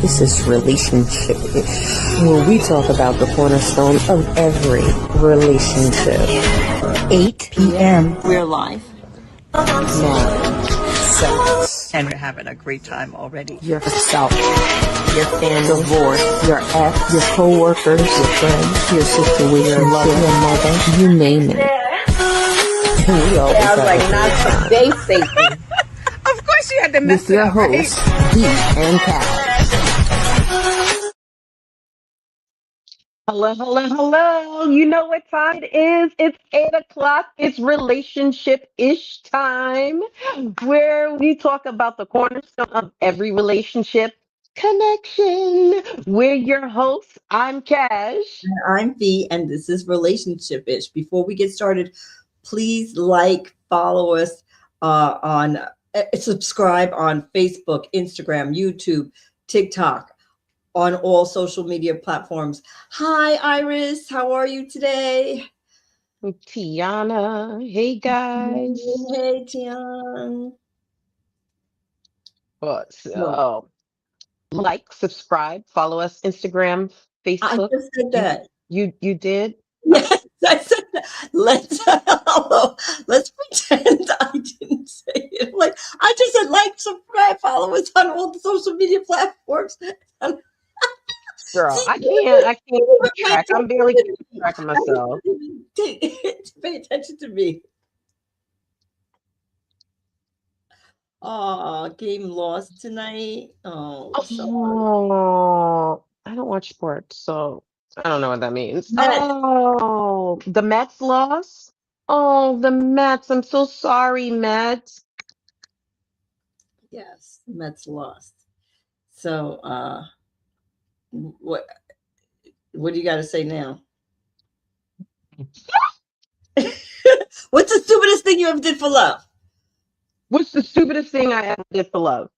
This is relationship where we talk about the cornerstone of every relationship. 8 p.m. We're live. Marriage, sex, And we're having a great time already. yourself, your family, divorce, your ex, your co-workers, your friends, your situation, your mother, you name it. We always have not today, Satan. Of course you had to mess With your hosts, VEE and CAJ. Hello, hello, hello. You know what time it is? It's 8 o'clock. It's relationship-ish time where we talk about the cornerstone of every relationship connection. We're your hosts. I'm Cash. I'm VEE, and this is Relationship-ish. Before we get started, please follow us subscribe on Facebook, Instagram, YouTube, TikTok, on all social media platforms. Hi, Iris. How are you today? Tiana. Hey, guys. Hey, Tian. So, like, subscribe, follow us, Instagram, I Facebook. just said that. You did? Yes, I said that. Let's pretend I didn't say it. I just said subscribe, follow us on all the social media platforms. Girl, I can't keep track. I'm barely keeping track of myself. Pay attention to me. Oh, game lost tonight. Oh, I don't watch sports, so I don't know what that means. Mets. Oh, the Mets lost? Oh, the Mets. I'm so sorry, Mets. Yes, Mets lost. So, what do you got to say now? What's the stupidest thing you ever did for love? What's the stupidest thing I ever did for love?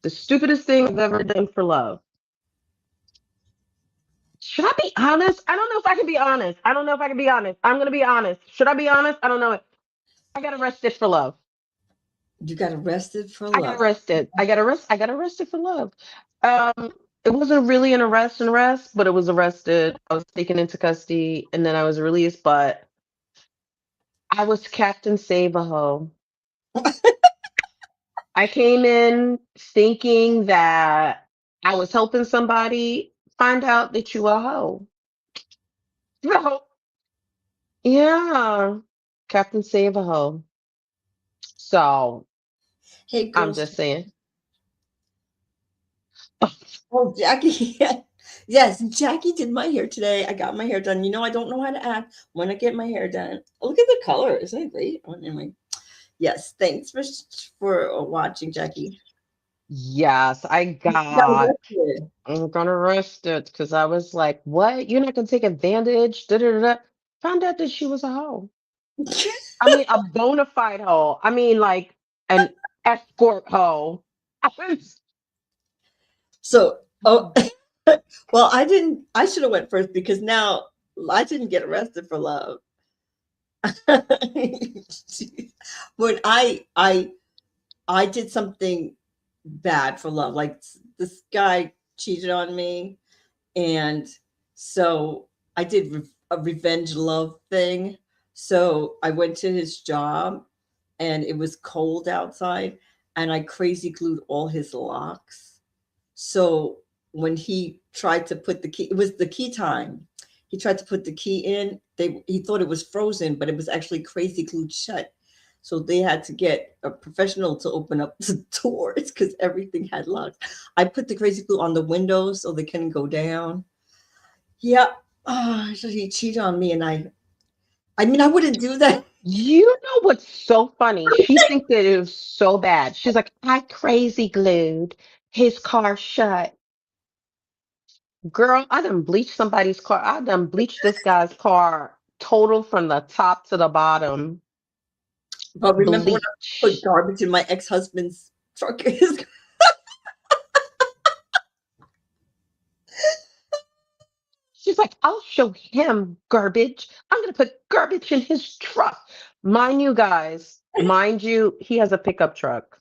The stupidest thing I've ever done for love. Should I be honest? I don't know if I can be honest. I'm going to be honest. Should I be honest? I don't know. I got arrested for love. You got arrested for love? I got arrested. I got arrested for love. It wasn't really an arrest, but it was arrested. I was taken into custody and then I was released, but I was Captain Save-A-Ho. I came in thinking that I was helping somebody, find out that you a hoe. So, yeah, Captain Save-A-Ho. So, Hey, I'm girls. just saying. Oh, Jackie. Yes, Jackie did my hair today. I got my hair done. I don't know how to act when I get my hair done. Oh, look at the color. Isn't it great? Oh, anyway. Yes, thanks for watching, Jackie. Yes, I'm gonna arrest it because I was like, what? You're not gonna take advantage? Da, da, da, da. Found out that she was a hoe. I mean, a bona fide hoe. I mean, like an escort hoe. So, well, I should have went first because now I didn't get arrested for love. When I did something bad for love, like this guy cheated on me, and so I did a revenge love thing. So I went to his job and it was cold outside and I crazy glued all his locks. So when he tried to put the key, it was the key time. He tried to put the key in. He thought it was frozen, but it was actually crazy glued shut. So they had to get a professional to open up the doors because everything had locks. I put the crazy glue on the windows so they couldn't go down. Yeah. So he cheated on me, and I mean, I wouldn't do that. You know what's so funny? She thinks that it was so bad. She's like, I crazy glued his car shut. Girl, I done bleached somebody's car. I done bleached this guy's car total from the top to the bottom. But remember when I put Bleach. garbage in my ex-husband's truck? She's like, I'll show him garbage. I'm going to put garbage in his truck. Mind you, guys, he has a pickup truck.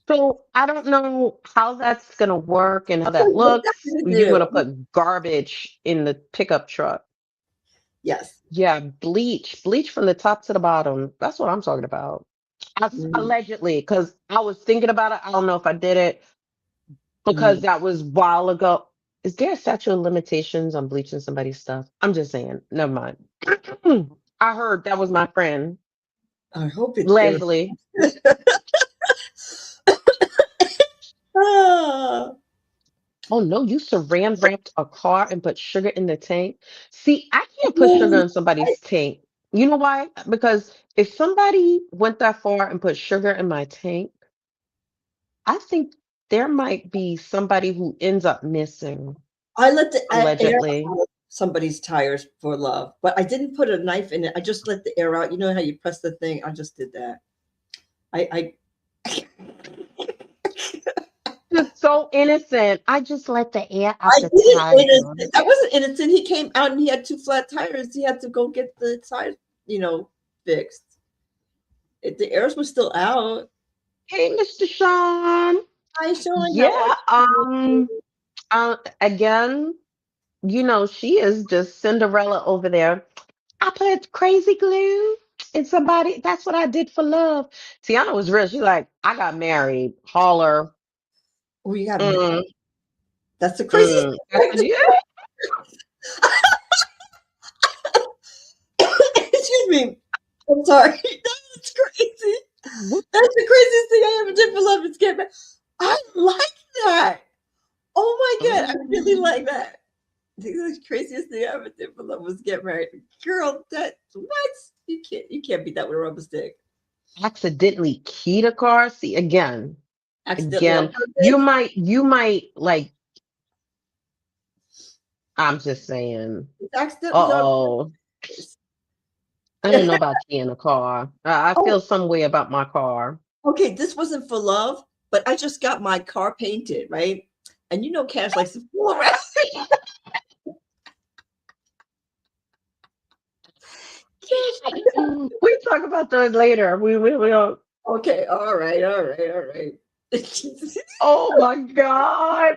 So I don't know how that's gonna work and how So that what looks. you You're do? gonna put garbage in the pickup truck. Yes. Yeah, bleach from the top to the bottom. That's what I'm talking about. Mm, Allegedly, because I was thinking about it. I don't know if I did it because mm. that was a while ago. Is there a statute of limitations on bleaching somebody's stuff? I'm just saying. Never mind. I heard that was my friend I hope there's. Leslie. Ah, Oh no, you saran wrapped a car and put sugar in the tank. See, I can't put sugar ooh, in somebody's tank. You know why? Because if somebody went that far and put sugar in my tank, I think there might be somebody who ends up missing, I let the air allegedly. out of somebody's tires for love, but I didn't put a knife in it. I just let the air out. You know how you press the thing? I just did that. I Just so innocent. I just let the air out I the didn't tire. innocent. I wasn't innocent. He came out and he had two flat tires. He had to go get the tires, fixed. The airs was still out. Hey, Mr. Sean. Hi, Sean. How are Yeah, you? again, she is just Cinderella over there. I put crazy glue in somebody. That's what I did for love. Tiana was real. She's like, I got married. Holler. Oh, you got married. Mm, That's the craziest I said, yeah. thing. Excuse me. I'm sorry. That's crazy. What? That's the craziest thing I ever did for love is get married. I like that. Oh my god, I really Mm. like that. I think the craziest thing I ever did for love was get married. Girl, that's what? You can't beat that with a rubber stick. Accidentally keyed a car. See, Accidentally on again, you purpose. might like, I'm just saying, It's accidentally on uh-oh. purpose. I don't know about keying a car. I Oh, feel some way about my car. okay. This wasn't for love, but I just got my car painted, right? And Cash likes to fool around. Cash. We talk about those later. We don't. Okay, all right. Oh my God.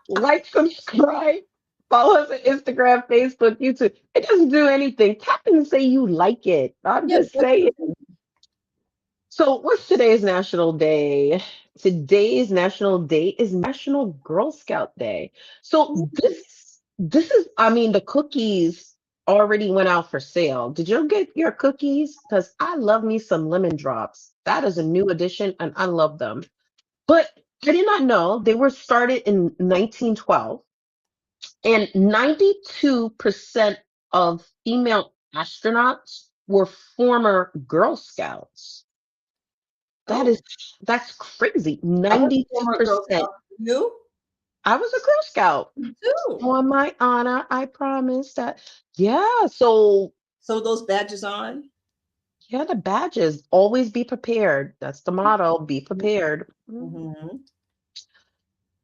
Like, subscribe, follow us on Instagram, Facebook, YouTube. It doesn't do anything. Tap and say you like it. I'm Yeah, just saying. So, what's today's national day? Today's national day is National Girl Scout Day. So this is, I mean, the cookies already went out for sale. Did you get your cookies? Because I love me some lemon drops. That is a new addition, and I love them. But I did not know they were started in 1912, and 92% of female astronauts were former Girl Scouts. That is Oh, that's crazy. I was a former Girl 92%. Scout. You I was a Girl Scout. too. On my honor, I promise that. Yeah, so So those badges on. yeah, the badges. Always be prepared. That's the motto. Be prepared. Mm-hmm.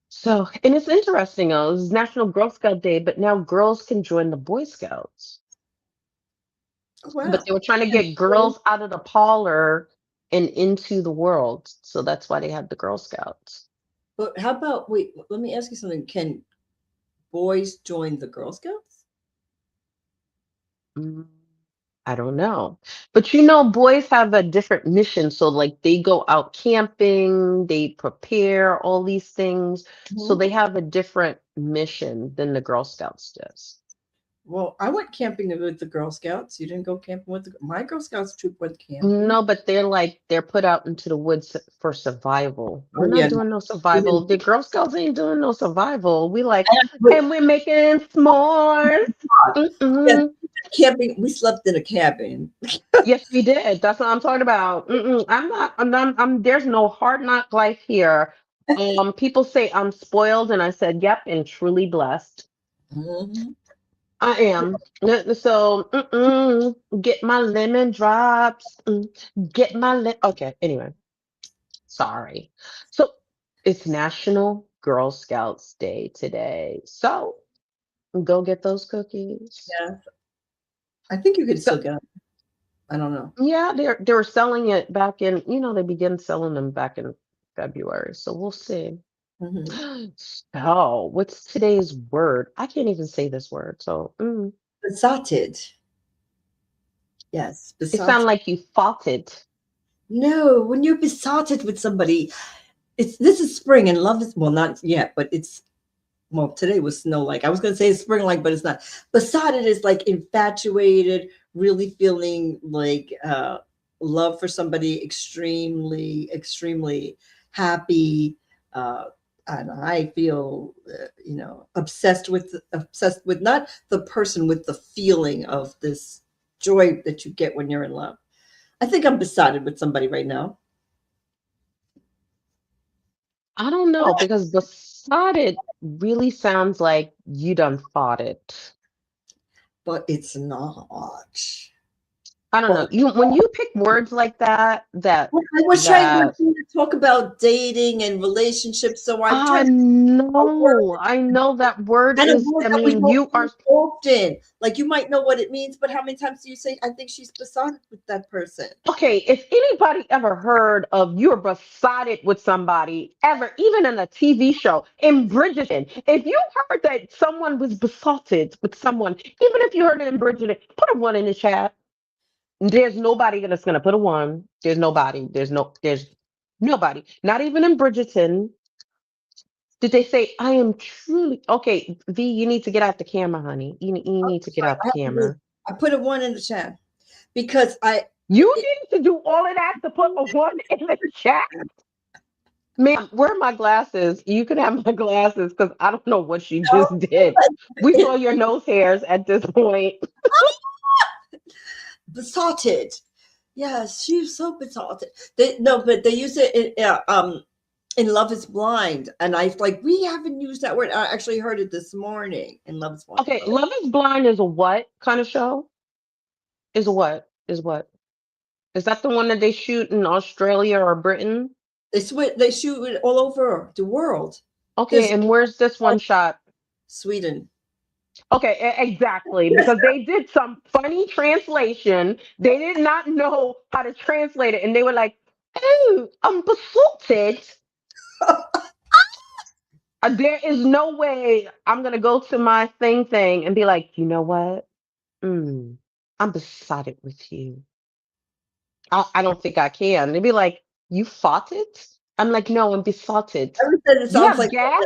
So, and it's interesting, it's National Girl Scout Day, but now girls can join the Boy Scouts. But Wow. they were trying to get girls out of the parlor and into the world. So that's why they had the Girl Scouts. But how about wait? Let me ask you something. Can boys join the Girl Scouts? Mm, I don't know. But boys have a different mission. So, like, they go out camping, they prepare all these things. So, Mhm. they have a different mission than the Girl Scouts does. Well, I went camping with the Girl Scouts. You didn't go camping with my Girl Scouts troop went camping. No, but they're put out into the woods for survival. We're Oh not yeah, no, doing no we survival. didn't. The Girl Scouts ain't doing no survival. We like, But and we're making s'mores. yeah, Mm-mm. camping. We slept in a cabin. Yes, we did. That's what I'm talking about. Mm-mm. There's no hard knock life here. People say I'm spoiled, and I said, yep, and truly blessed. Mhm. I am. So, get my lemon drops. Get my okay. Anyway, sorry. So it's National Girl Scouts Day today. So go get those cookies. Yeah, I think you could So still get 'em. I don't know. Yeah, they were selling it back in, they began selling them back in February. So we'll see. Hmm. So, what's today's word? I can't even say this word. So, Besotted. Yes, it sounds besotted. like you fought it. No, when you're besotted with somebody, this is spring and love is, well, not yet, but it's, well, today was snow like. I was going to say it's spring like, but it's not. Besotted is like infatuated, really feeling like love for somebody, extremely, extremely happy. Uh, and I feel, obsessed with not the person, with the feeling of this joy that you get when you're in love. I think I'm besotted with somebody right now, I don't know because besotted really sounds like you done fought it. but it's not. I don't know. But You when you pick words like that, I was trying that to talk about dating and relationships, so I'm I trying to a word I know that word and a is, word I that we mean, don't you are use often. Like you might know what it means, but how many times do you say, "I think she's besotted with that person"? okay. If anybody ever heard of you're besotted with somebody, ever, even in a TV show, in Bridgerton, if you heard that someone was besotted with someone, even if you heard it in Bridgerton, put a one in the chat. There's nobody that's gonna put a one. There's nobody. There's nobody. Not even in Bridgerton. Did they say I am truly okay? V, you need to get out the camera, honey. You need to get out the camera. I put a one in the chat because I You it, need to do all of that to put a one in the chat. Ma'am, where are my glasses? You can have my glasses because I don't know what she just did. We saw your nose hairs at this point. besotted. Yes, she's so besotted. They no, but they use it in Love Is Blind, and I like we haven't used that word. I actually heard it this morning in Love Is Blind. Okay, Love is Blind is a what kind of show? Is a what? Is what? Is that the one that they shoot in Australia or Britain? They shoot it all over the world. Okay, There's and where's this one shot? Sweden. Okay, exactly, because they did some funny translation. They did not know how to translate it, and they were like, "Oh, I'm besotted." There is no way I'm gonna go to my thing and be like, you know what? Mm, I'm besotted with you. I don't think I can. They'd be like, you fought it? I'm like, no, I'm besotted. I would say it You sounds have like gas?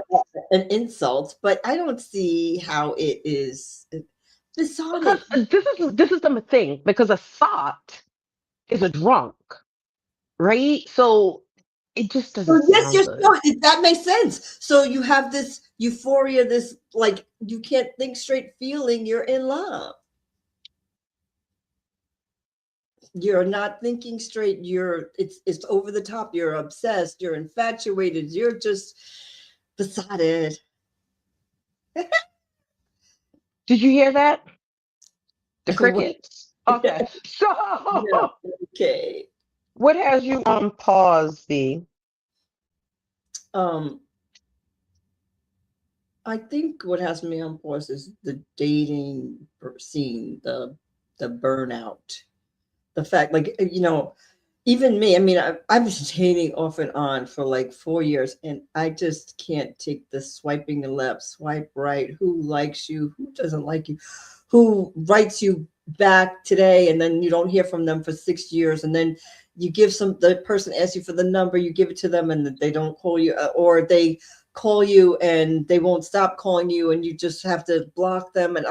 an insult, but I don't see how it is Because besotted. this is the thing, because a sot is a drunk, right? So it just So doesn't yes, sound you're good. so that makes sense. So you have this euphoria, this like you can't think straight feeling you're in love. You're not thinking straight. It's over the top. You're obsessed. You're infatuated. You're just besotted. Did you hear that? The What- crickets? Okay. yeah. So Okay. what has you on pause, V? Um, I think what has me on pause is the dating scene, the burnout, the fact, like even me. I mean, I've been dating off and on for like 4 years, and I just can't take the swiping left, swipe right. Who likes you? Who doesn't like you? Who writes you back today, and then you don't hear from them for 6 years, and then you give the person asks you for the number, you give it to them, and they don't call you, or they call you and they won't stop calling you, and you just have to block them. And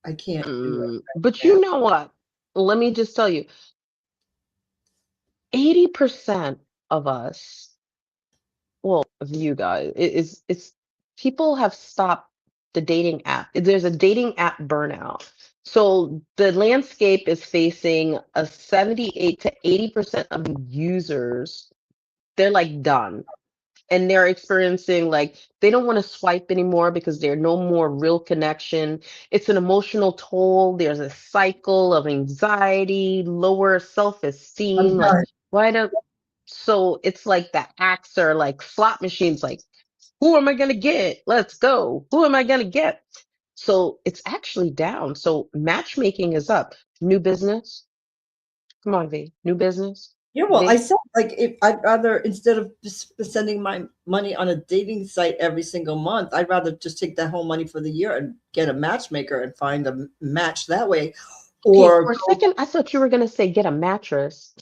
I can't do it But right you know what? Let me just tell you, 80% of us, well, of you guys, it's people have stopped the dating app. There's a dating app burnout. So the landscape is facing a 78 to 80% of users. They're like done. And they're experiencing like they don't want to swipe anymore because there's no more real connection. It's an emotional toll. There's a cycle of anxiety, lower now. self-esteem. Like, why don't so it's like the acts are like slot machines, like, who am I gonna get? Let's go. Who am I gonna get? So it's actually down. So matchmaking is up. New business. Come on, V. New business. Yeah, well, I V. said like if I'd rather instead of spending my money on a dating site every single month, I'd rather just take that whole money for the year and get a matchmaker and find a match that way. Okay, Or for a second, I thought you were gonna say get a mattress.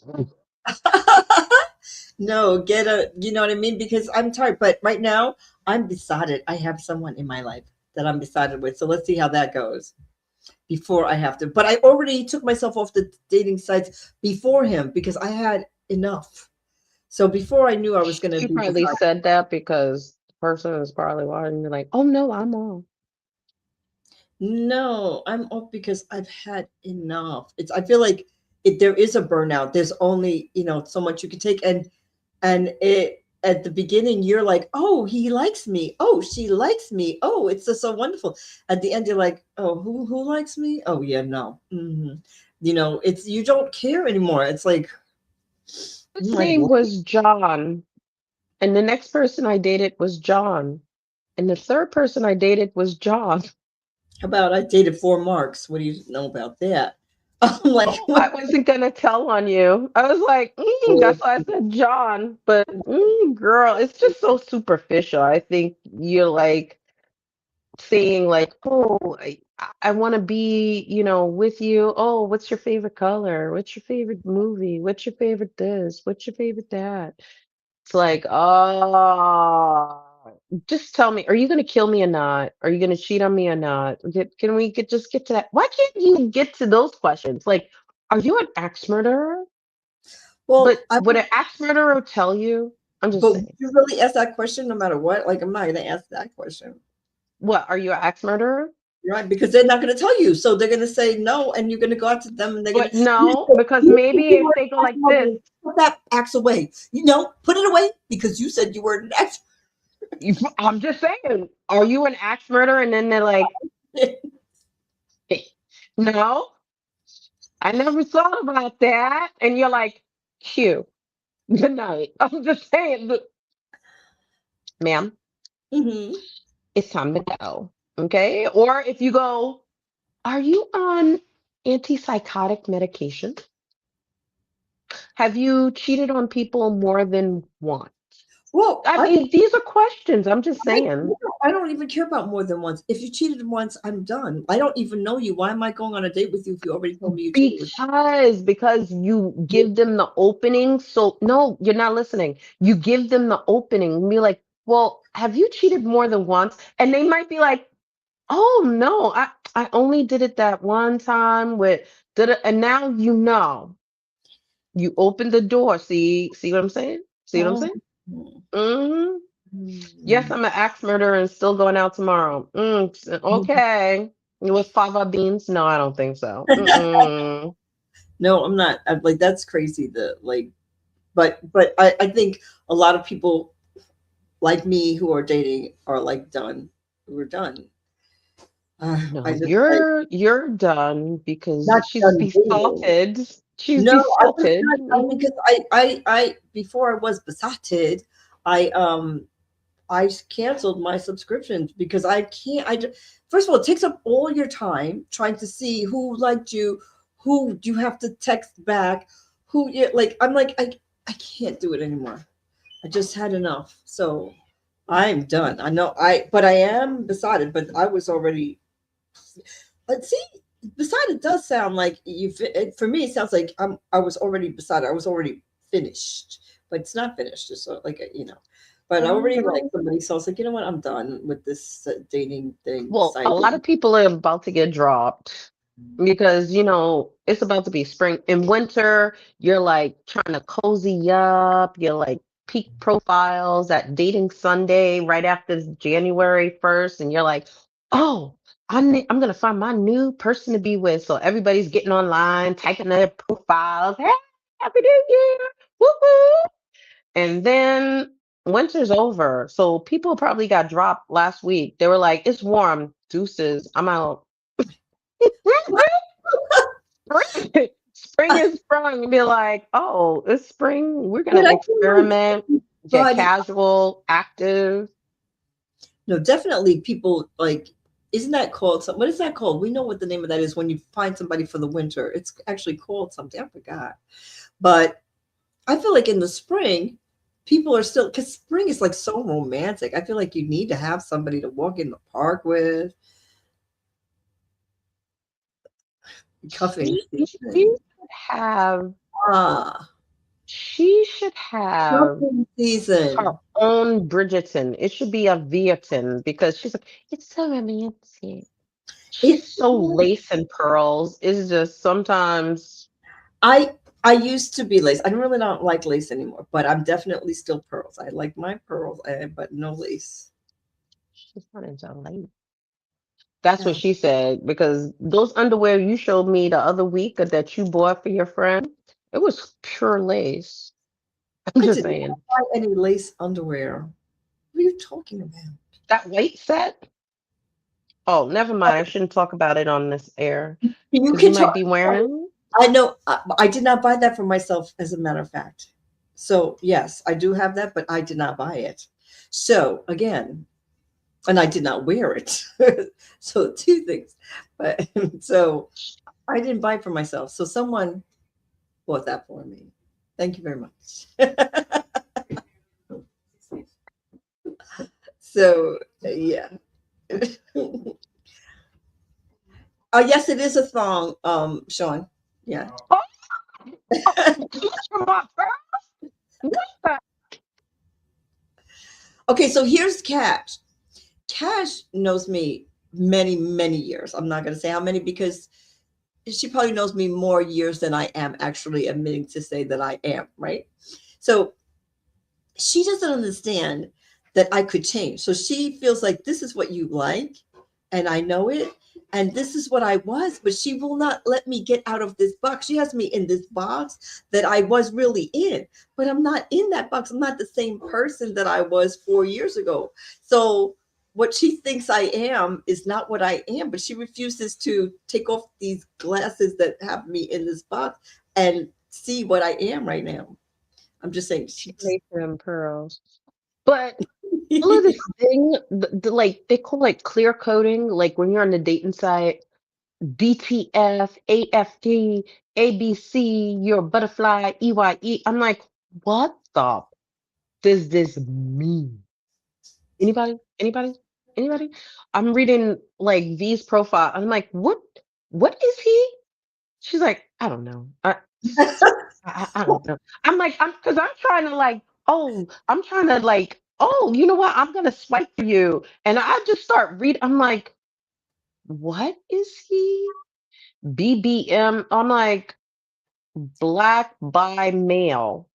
no, get a, you know what I mean? Because I'm tired. But right now, I'm besotted. I have someone in my life that I'm besotted with. So let's see how that goes before I have to. But I already took myself off the dating sites before him because I had enough. So before I knew I was going to You be probably besotted. said that because the person is probably watching. You're like, oh no, I'm on. No, I'm off because I've had enough. It's, I feel like there is a burnout. There's only, so much you can take. And it, at the beginning, you're like, oh, he likes me. Oh, she likes me. Oh, it's just so wonderful. At the end, you're like, oh, who likes me? Oh, yeah, no. It's, you don't care anymore. It's like, His I'm like, name what? was John, and the next person I dated was John, and the third person I dated was John. How about I dated 4 marks? What do you know about that? I'm like, Oh, I wasn't gonna tell on you. I was like, that's why I said John. But girl, it's just so superficial. I think you're like saying like, oh, I want to be, with you. Oh, what's your favorite color? What's your favorite movie? What's your favorite this? What's your favorite that? It's like, oh, just tell me, are you gonna kill me or not? Are you gonna cheat on me or not? Can we just get to that? Why can't you get to those questions? Like, are you an axe murderer? But well, would an axe murderer tell you? I'm just but would saying. you really ask that question no matter what? Like, I'm not going to ask that question. What, are you an axe murderer? Right, because they're not going to tell you. So they're going to say no, and you're going to go out to them and they're going But to, no, because maybe if they go like this, put that axe away. Put it away because you said you were an axe. I'm just saying, are you an axe murderer? And then they're like, "Hey, no, I never thought about that. And you're like, Q, good night. I'm just saying, look, ma'am, Hmm. it's time to go. Okay. Or if you go, are you on antipsychotic medication? Have you cheated on people more than once? Well, I mean, these are questions. I'm just saying. I don't even care about more than once. If you cheated once, I'm done. I don't even know you. Why am I going on a date with you if you already told me you cheated? Because you give them the opening. So no, you're not listening. You give them the opening and be like, well, have you cheated more than once? And they might be like, oh no, I only did it that one time with and now you open the door. See what I'm saying? See what I'm Oh. saying? Hmm. Yes, Mm. I'm an axe murderer and still going out tomorrow. Okay. With fava beans? No, I don't think so. Mm-mm. No, I'm not. I'm like, that's crazy. But I think a lot of people like me who are dating are like done. We're done. No, I just like you're done because not she's done dating. besotted. She's No, I'm just besotted. not done because I before I was besotted, I I canceled my subscriptions because I can't. First of all, it takes up all your time trying to see who liked you, who you have to text back, who you like. I'm like I can't do it anymore. I just had enough. So I'm done. I know but I am besotted. But I was already. Let's see. Besotted does sound like for me, it sounds like I was already besotted. I was already finished, but it's not finished. It's like But I already like somebody. So I was like, you know what? I'm done with this dating thing. Well, a Site. lot of people are about to get dropped because, it's about to be spring. In winter, you're like trying to cozy up. You're like peak profiles at Dating Sunday right after January 1st. And you're like, oh, I'm going to find my new person to be with. So everybody's getting online, typing their profiles. Hey, happy New Year. Woo-hoo. And then winter's over. So people probably got dropped last week. They were like, it's warm. Deuces. I'm out. Spring is sprung and be like, oh, it's spring. We're But gonna I feel experiment, like get God, casual, active. no, definitely people like Isn't that called something? What is that called? We know what the name of that is when you find somebody for the winter. It's actually called something. I forgot. But I feel like in the spring, people are still, because spring is like so romantic. I feel like you need to have somebody to walk in the park with. Cuffing She season. should have Ah, she should have cuffing her season. own Bridgerton. It should be a Viaton because she's like, it's so romantic. It, She's so lace and pearls. It's just sometimes I I used to be lace. I really don't like lace anymore, but I'm definitely still pearls. I like my pearls, but no lace. she's not into lace. That's what Yeah. she said because those underwear you showed me the other week that you bought for your friend, it was pure lace. I'm I just did not saying. buy any lace underwear. What are you talking about? That white set? Oh, never mind. I shouldn't talk about it on this air You because you can might talk. be wearing. I know. I did not buy that for myself, as a matter of fact. So yes, I do have that, but I did not buy it. So again, and I did not wear it. So two things. But so I didn't buy it for myself. So someone bought that for me. Thank you very much. So yeah. Oh yes, it is a thong, Sean. Yeah. Oh, it's from my purse. What the? Okay, so here's Cash. Cash knows me many, many years. I'm not going to say how many because she probably knows me more years than I am actually admitting to say that I am, right? So she doesn't understand that I could change. So she feels like this is what you like, and I know it, and this is what I was, but she will not let me get out of this box. She has me in this box that I was really in, but I'm not in that box. I'm not the same person that I was 4 years ago. So what she thinks I am is not what I am, but she refuses to take off these glasses that have me in this box and see what I am right now. I'm just saying she just Lace and pearls. But all of this thing, like they call like clear coding, like when you're on the dating site, DTF, AFD, ABC, you're a butterfly, EYE. I'm like, what the does this mean? Anybody? Anybody? Anybody? I'm reading like V's profile. I'm like, what is he? She's like, I don't know. I don't know. I'm like, because I'm trying to like, oh, I'm trying to like, oh, you know what? I'm gonna swipe for you. And I just start reading. I'm like, what is he? BBM. I'm like, black by male.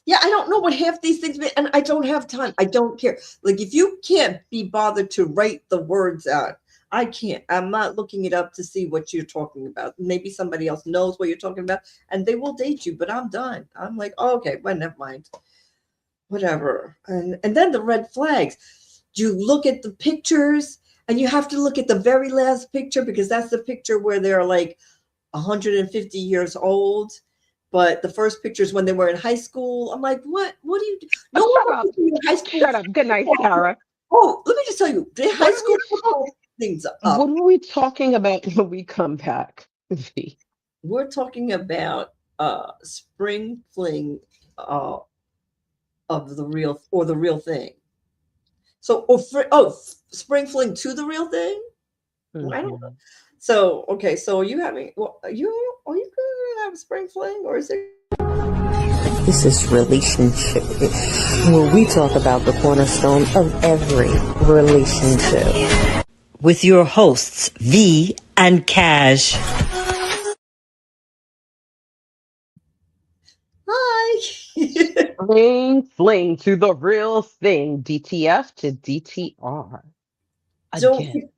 Yeah, I don't know what half these things mean, and I don't have time. I don't care. Like, if you can't be bothered to write the words out, I can't. I'm not looking it up to see what you're talking about. Maybe somebody else knows what you're talking about, and they will date you. But I'm done. I'm like, oh, okay, well, never mind. Whatever. And then the red flags. You look at the pictures, and you have to look at the very last picture because that's the picture where they're like 150 years old. But the first pictures when they were in high school, I'm like, what? What do you do? No one Shut wants up. to be in high school. Shut up. Good night, Sarah. Oh, let me just tell you, the high What are we school put things what up. are we talking about when we come back? V? We're talking about spring fling uh, of the real or the real thing. So, spring fling to the real thing. I don't know. Mhm. So, okay, so are you having? Well, are you going to have a spring fling, or is it? This is relationship where we talk about the cornerstone of every relationship. With your hosts, V and CAJ. Hi. Fling to the real thing. DTF to DTR. Don't Again.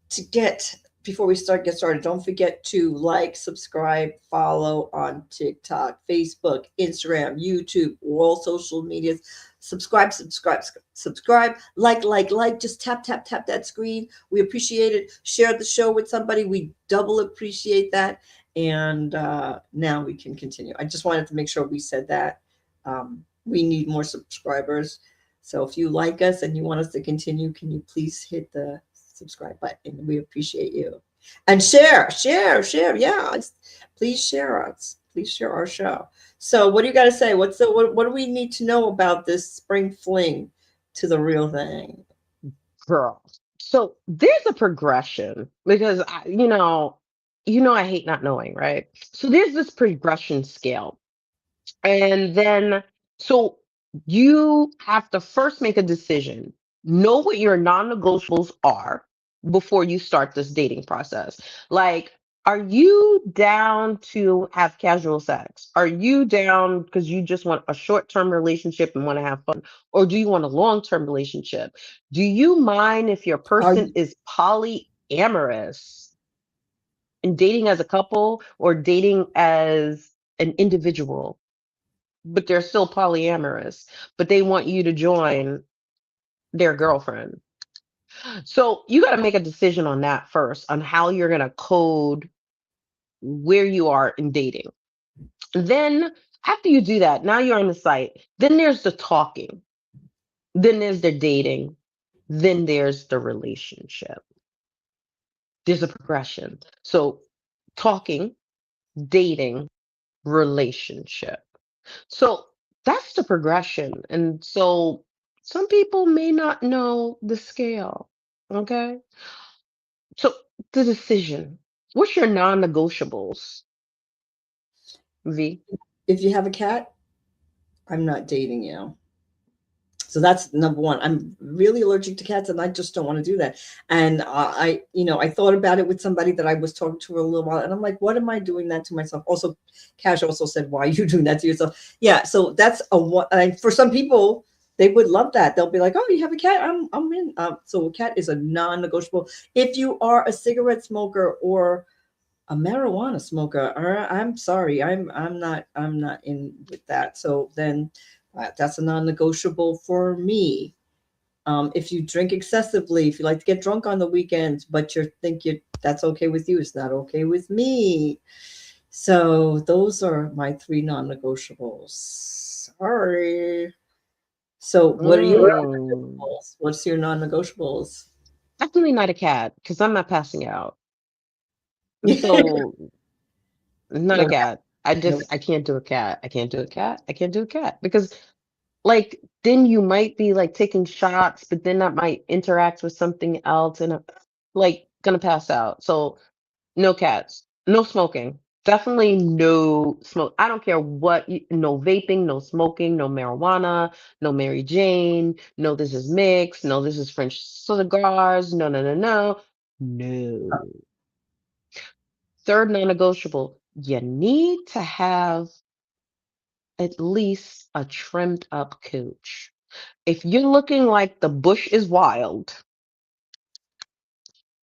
to get before we get started, don't forget to like, subscribe, follow on TikTok, Facebook, Instagram, YouTube, all social medias. Subscribe, like, just tap that screen. We appreciate it. Share the show with somebody. We double appreciate that. And now we can continue. I just wanted to make sure we said that. We need more subscribers. So if you like us and you want us to continue, can you please hit the subscribe button. We appreciate you. And share. Yeah, please share us. Please share our show. So, what do you got to say? What do we need to know about this spring fling to the real thing? Girl. So there's a progression because I hate not knowing, right? So there's this progression scale. And then, so you have to first make a decision, know what your non negotiables are before you start this dating process. Like, are you down to have casual sex? Are you down because you just want a short term relationship and want to have fun? Or do you want a long term relationship? Do you mind if your Are person is polyamorous and dating as a couple or dating as an individual? But they're still polyamorous, but they want you to join their girlfriend. So you got to make a decision on that first, on how you're going to code where you are in dating. Then after you do that, now you're on the site. Then there's the talking. Then there's the dating. Then there's the relationship. There's a progression. So talking, dating, relationship. So that's the progression. And so some people may not know the scale. Okay. So the decision. What's your non negotiables, V? if you have a cat, I'm not dating you. So that's number one. I'm really allergic to cats, and I just don't want to do that. And I thought about it with somebody that I was talking to for a little while, and I'm like, what am I doing that to myself? Also, Cash also said, why are you doing that to yourself? Yeah. So that's for some people, they would love that. They'll be like, oh, you have a cat? I'm in. So a cat is a non-negotiable. If you are a cigarette smoker or a marijuana smoker, I'm sorry, I'm not in with that. So then that's a non-negotiable for me. If you drink excessively, if you like to get drunk on the weekends, but that's okay with you, it's not okay with me. So those are my three non-negotiables. Sorry. So what are your Mm, non-negotiables? What's your non-negotiables? definitely not a cat because I'm not passing out. And so, not a No, cat. no. I can't do a cat. I can't do a cat. I can't do a cat because like then you might be like taking shots, but then that might interact with something else and like gonna pass out. So no cats, no smoking. Definitely no smoke. I don't care no vaping, no smoking, no marijuana, no Mary Jane, no this is mixed, no this is French cigars, no, no, no, no, no. Third non-negotiable, you need to have at least a trimmed up cooch. If you're looking like the bush is wild,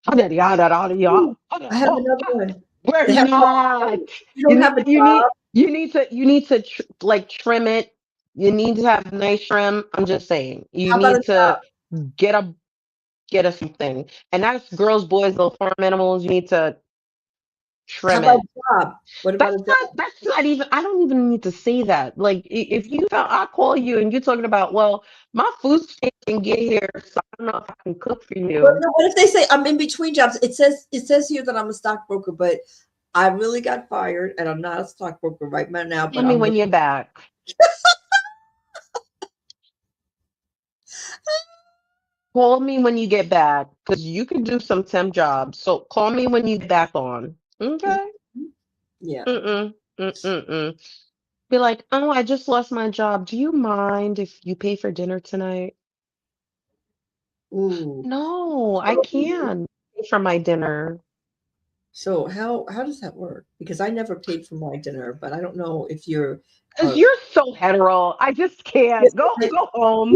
I have another one. we're They have not. you don't have a job. You need to like trim it. You need to have a nice trim. I'm just saying. You How about a need job? to get a get a something. And that's girls, boys, little farm animals. You need to How trim about it. a job? What about a job? That's not even I don't even need to say that. Like if you I call you and you're talking about, well, my food stamp can get here, so I don't know if I can cook for But you. no, what if they say I'm in between jobs? It says here that I'm a stockbroker, but I really got fired and I'm not a stockbroker right now. Tell But me I'm when you're back. Call me when you get back, because you can do some temp jobs. So call me when you get back on. Okay? yeah. Mm-mm. Mm-mm-mm. Be like, oh, I just lost my job. Do you mind if you pay for dinner tonight? Ooh. No, I can't pay for my dinner. So how does that work? Because I never paid for my dinner, but I don't know if you're. Because you're so hetero. I just can't. Go home.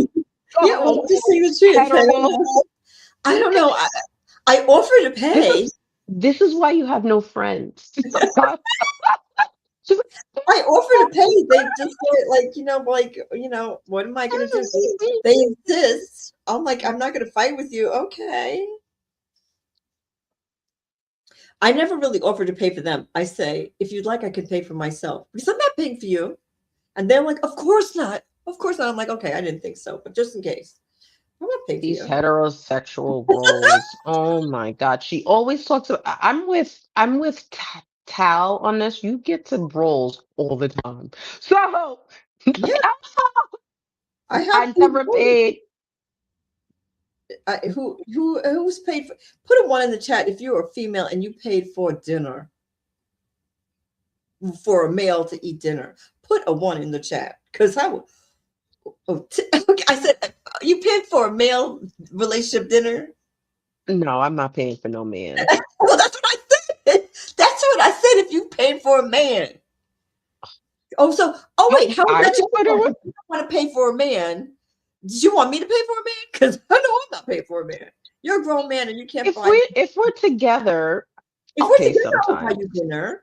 Go Yeah, well, home. I'm just saying the truth. Hetero. I don't know. I offer to This pay. is this is why you have no friends. She's I offer to pay. They just say what am I going to do? They insist. I'm like, I'm not going to fight with you. Okay. I never really offer to pay for them. I say, if you'd like, I can pay for myself because I'm not paying for you. And they're like, of course not. Of course not. I'm like, okay, I didn't think so, but just in case. I'm not paying for These you. heterosexual roles. Oh my God. She always talks about, I'm with Tal on this. You get to roles all the time. So Yeah, I have I never people. paid. Who's paid for? Put a one in the chat if you're a female and you paid for dinner for a male to eat dinner. Put a one in the chat because I will. Oh, okay, I said you paid for a male relationship dinner. No, I'm not paying for no man. Well, that's what I said. That's what I said. If you paid for a man. Oh wait, how is I that your would fault? have. If you don't want to pay for a man, did you want me to pay for a man? Because I know I'm not paying for a man. You're a grown man and you can't If buy. we're together, If I'll we're pay together, I'll buy sometime. you dinner.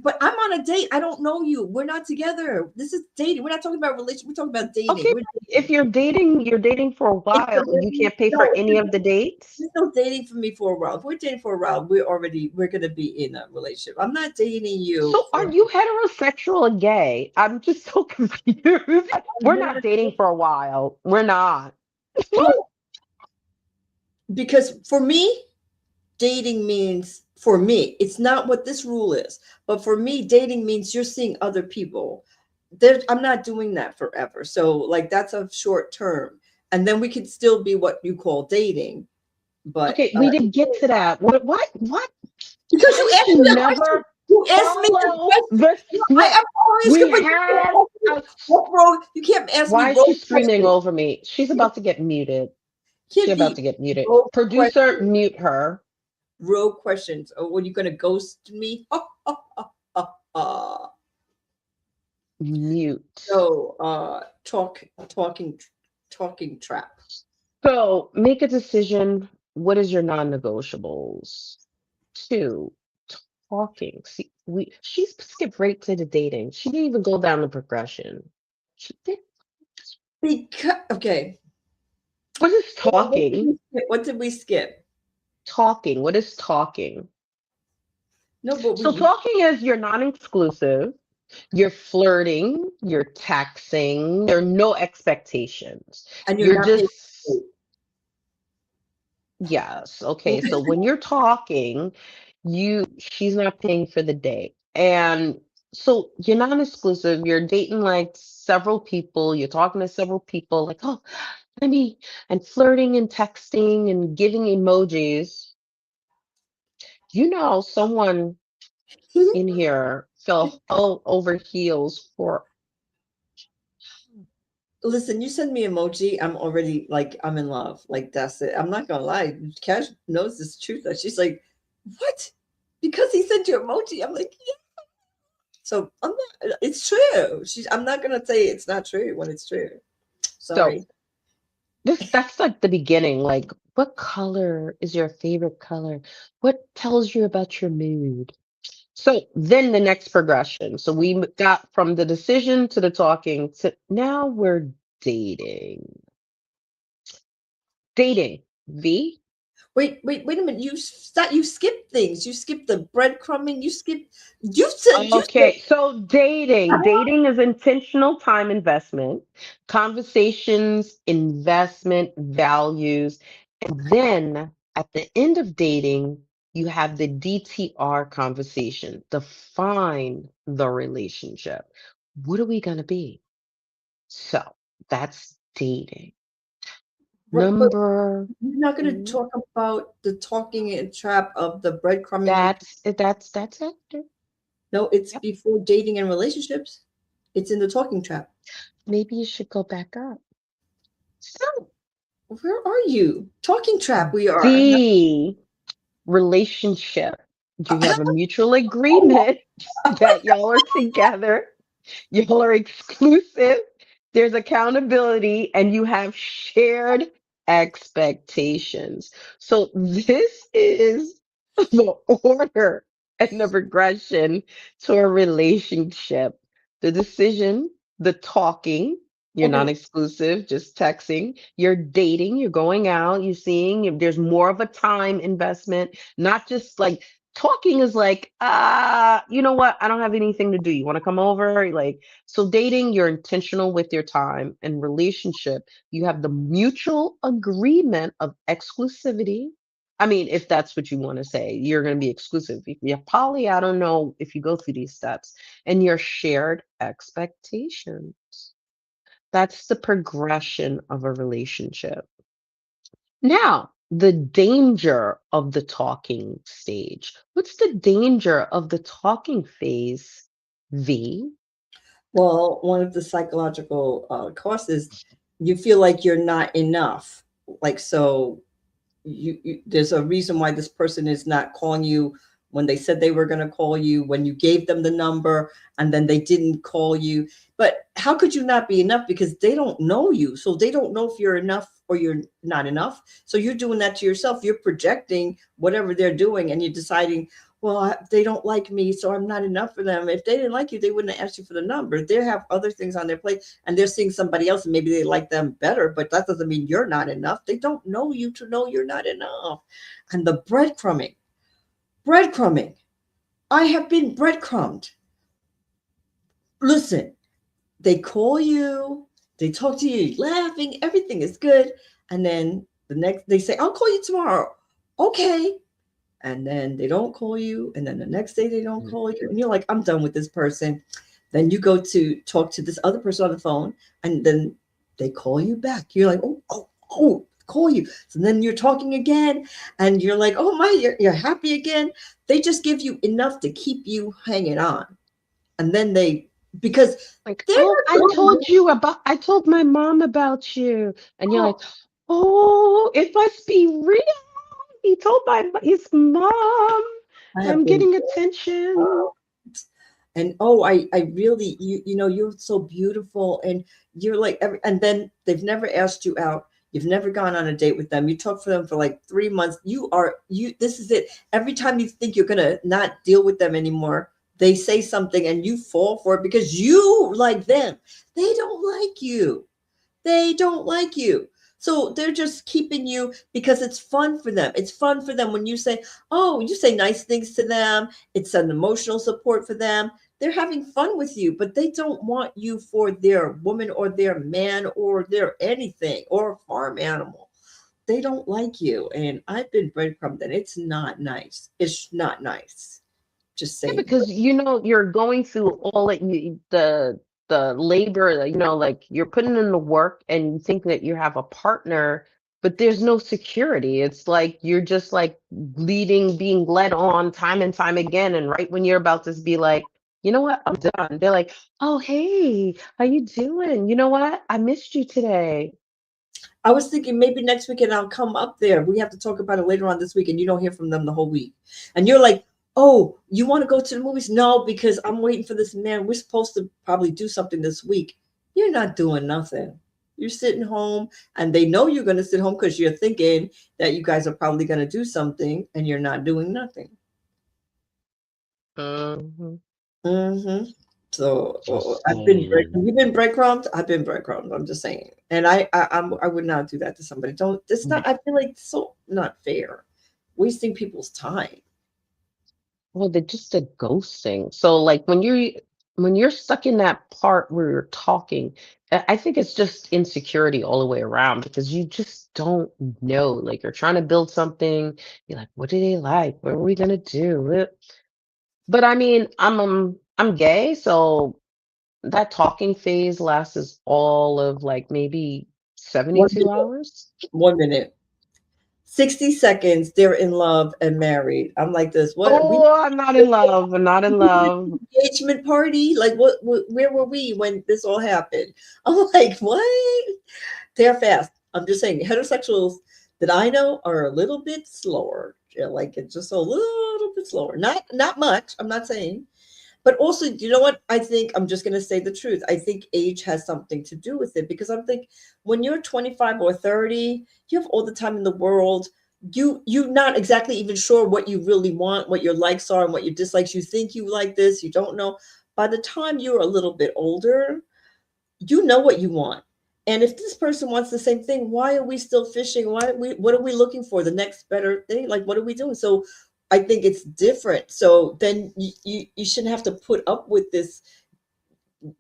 But I'm on a date. I don't know you. We're not together. This is dating. We're not talking about relationship. We're talking about dating. Okay, We're if dating. you're dating for a It's while and you can't pay for any of the dates. You're still dating for me for a while. If we're dating for a while, we're gonna be in a relationship. I'm not dating you So are for you heterosexual or gay? I'm just so confused. We're not dating for a while. We're not. well, because for me, dating means for me, it's not what this rule is, but for me, dating means you're seeing other people. I'm not doing that forever. So like that's a short term. And then we could still be what you call dating. But Okay, we didn't get to that. What? because Why you did asked me you a question. never You asked me a follow question. the I'm script? always We but you had can't ask me a. what road. You can't ask me Why is she road screaming questions. over me? She's You about to get muted. She's can't about be to get muted. road Producer, questions. mute her. Road questions. Or when you gonna ghost me? Mute. So talking trap. So make a decision. What is your non-negotiables? Two, talking. See, she skipped right to the dating. She didn't even go down the progression. She did. Because okay. What is What did talking? we skip? What did we skip? Talking. What is talking? No, but So talking is you're non-exclusive. You're flirting. You're taxing. There are no expectations. and you're You're not paying. just yes. Okay. So when you're talking, she's not paying for the date. And so you're not exclusive. You're dating like several people. You're talking to several people, like, oh, let me, and flirting and texting and giving emojis. Someone in here fell over heels for. Listen, you send me emoji, I'm already like I'm in love. Like that's it. I'm not gonna lie. Cash knows this truth. That she's like, what? Because he sent you emoji. I'm like, yeah. So I'm not. It's true. I'm not gonna say it's not true when it's true. So Sorry. that's like the beginning. Like, what color is your favorite color? What tells you about your mood? So then the next progression. So we got from the decision to the talking to now we're dating. Dating. V? Wait a minute. You skipped things. You skipped the breadcrumbing. You said Okay, so dating. Dating is intentional time investment, conversations, investment, values. And then at the end of dating, you have the DTR conversation, define the relationship. What are we going to be? So that's dating. right, but Number you're not gonna two, talk about the talking and trap of the breadcrumbing and that's after. no, it's Yep. before dating and relationships. It's in the talking trap. Maybe you should go back up. So Where are you? Talking trap we are. the relationship. Do you have a mutual agreement that y'all are together? Y'all are exclusive. There's accountability and you have shared expectations. So this is the order and the progression to a relationship. The decision, the talking, you're Okay. not exclusive, just texting. You're dating, you're going out, you're seeing, there's more of a time investment, not just like talking is like, you know what? I don't have anything to do. You want to come over? Like, so dating, you're intentional with your time, and relationship, you have the mutual agreement of exclusivity. I mean, if that's what you want to say, you're going to be exclusive. If you're poly, I don't know if you go through these steps, and your shared expectations. That's the progression of a relationship. Now, the danger of the talking stage. What's the danger of the talking phase, V? Well, one of the psychological causes, you feel like you're not enough. Like, so there's a reason why this person is not calling you when they said they were going to call you, when you gave them the number and then they didn't call you. But how could you not be enough? Because they don't know you. So they don't know if you're enough or you're not enough. So you're doing that to yourself. You're projecting whatever they're doing and you're deciding, well, they don't like me, so I'm not enough for them. If they didn't like you, they wouldn't have asked you for the number. They have other things on their plate and they're seeing somebody else and maybe they like them better, but that doesn't mean you're not enough. They don't know you to know you're not enough. And the breadcrumbing. I have been breadcrumbed. Listen, they call you, they talk to you, laughing, everything is good. And then the next, they say, I'll call you tomorrow. Okay. And then they don't call you. And then the next day they don't call you. And you're like, I'm done with this person. Then you go to talk to this other person on the phone and then they call you back. You're like, call you. So then you're talking again and you're like, oh my, you're happy again. They just give you enough to keep you hanging on. And then because like, oh, I told my mom about you. And you're like, oh, it must be real. He told his mom. I'm getting attention. And I really, you're so beautiful. And you're like, and then they've never asked you out. You've never gone on a date with them. You talk for them for like 3 months. This is it. Every time you think you're going to not deal with them anymore, they say something and you fall for it because you like them. They don't like you. They don't like you. So they're just keeping you because it's fun for them. It's fun for them when you say nice things to them. It's an emotional support for them. They're having fun with you, but they don't want you for their woman or their man or their anything or a farm animal. They don't like you. And I've been breadcrumbed and it's not nice. It's not nice. Just saying. Yeah, because you're going through all the labor, like you're putting in the work and you think that you have a partner, but there's no security. It's like you're just like being led on time and time again. And right when you're about to be like, you know what, I'm done. They're like, oh, hey, how you doing? You know what? I missed you today. I was thinking maybe next weekend I'll come up there. We have to talk about it later on this week and you don't hear from them the whole week. And you're like, oh, you want to go to the movies? No, because I'm waiting for this man. We're supposed to probably do something this week. You're not doing nothing. You're sitting home and they know you're going to sit home because you're thinking that you guys are probably going to do something and you're not doing nothing. So you've been breadcrumbed. I've been breadcrumbed. I'm just saying. And I would not do that to somebody. I feel like it's so not fair. Wasting people's time. Well, they're just a ghosting. So like when you're stuck in that part where you're talking, I think it's just insecurity all the way around because you just don't know. Like you're trying to build something, you're like, what do they like? What are we gonna do? But I mean, I'm gay, so that talking phase lasts all of like maybe 72 hours. 1 minute. 60 seconds, they're in love and married. I'm like this. What? Oh, I'm not in love. I'm not in love. Engagement party? Like what? Where were we when this all happened? I'm like, what? They're fast. I'm just saying, heterosexuals that I know are a little bit slower. Like it's just a little bit slower. Not much. I'm not saying. But also, you know what? I think I'm just going to say the truth. I think age has something to do with it because I think when you're 25 or 30, you have all the time in the world. You're not exactly even sure what you really want, what your likes are and what your dislikes. You think you like this, you don't know. By the time you're a little bit older, you know what you want. And if this person wants the same thing, why are we still fishing? What are we looking for? The next better thing? Like, what are we doing? So I think it's different. So then you shouldn't have to put up with this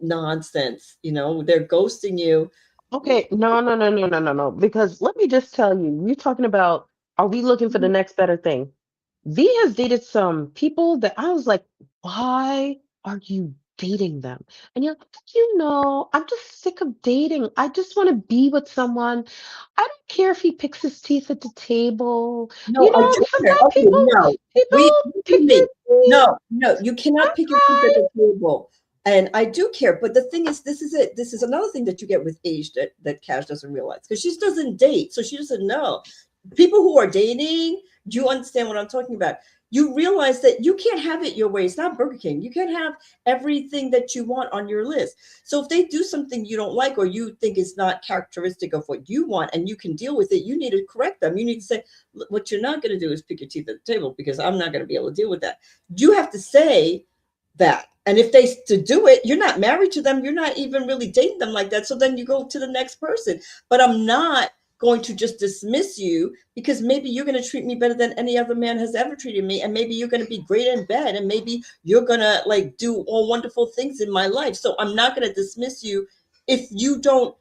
nonsense. They're ghosting you. Okay, no. Because let me just tell you, you're talking about, are we looking for the next better thing? V has dated some people that I was like, why are you dating them? And you're like, I'm just sick of dating. I just want to be with someone. I don't care if he picks his teeth at the table. No, I do care. Sometimes Okay, no. people Listen to pick me. their teeth. No, you cannot pick your teeth at the table. And I do care, but the thing is, this is it. This is another thing that you get with age that Cash doesn't realize, because she doesn't date, so she doesn't know. People who are dating, do you understand what I'm talking about? You realize that you can't have it your way. It's not Burger King. You can't have everything that you want on your list. So if they do something you don't like, or you think is not characteristic of what you want, and you can deal with it, you need to correct them. You need to say, what you're not going to do is pick your teeth at the table, because I'm not going to be able to deal with that. You have to say that. And if they to do it, you're not married to them. You're not even really dating them like that. So then you go to the next person. But I'm not going to just dismiss you, because maybe you're going to treat me better than any other man has ever treated me. And maybe you're going to be great in bed. And maybe you're going to like do all wonderful things in my life. So I'm not going to dismiss you if you don't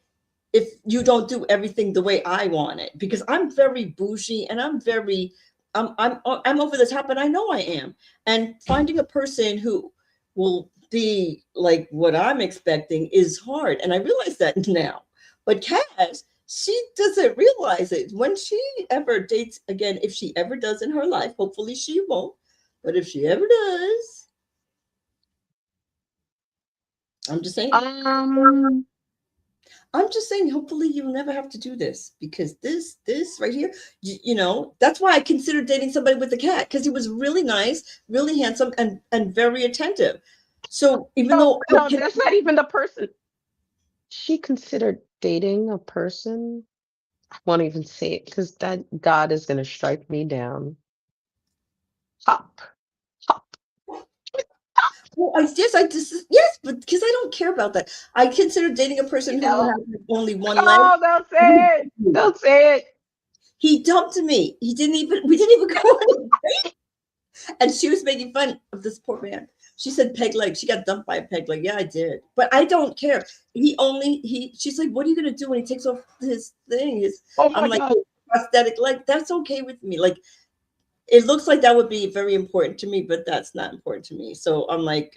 do everything the way I want it, because I'm very bougie and I'm over the top, and I know I am. And finding a person who will be like what I'm expecting is hard. And I realize that now. But Cass, she doesn't realize it. When she ever dates again, if she ever does in her life, hopefully she won't, but if she ever does, I'm just saying. I'm just saying, hopefully you'll never have to do this, because this right here, that's why I considered dating somebody with a cat, because he was really nice, really handsome, and very attentive. So even though that's not even the person. She considered dating a person. I won't even say it, because that God is going to strike me down. Hop. Well, yes, but because I don't care about that. I consider dating a person who has only one leg. Oh, don't say it. Don't say it. He dumped me. We didn't even go on a date. And she was making fun of this poor man. She said peg leg. She got dumped by a peg leg. Yeah, I did. But I don't care. She's like, what are you going to do when he takes off his thing? I'm like, God. Prosthetic leg. That's okay with me. Like, it looks like that would be very important to me, but that's not important to me. So I'm like,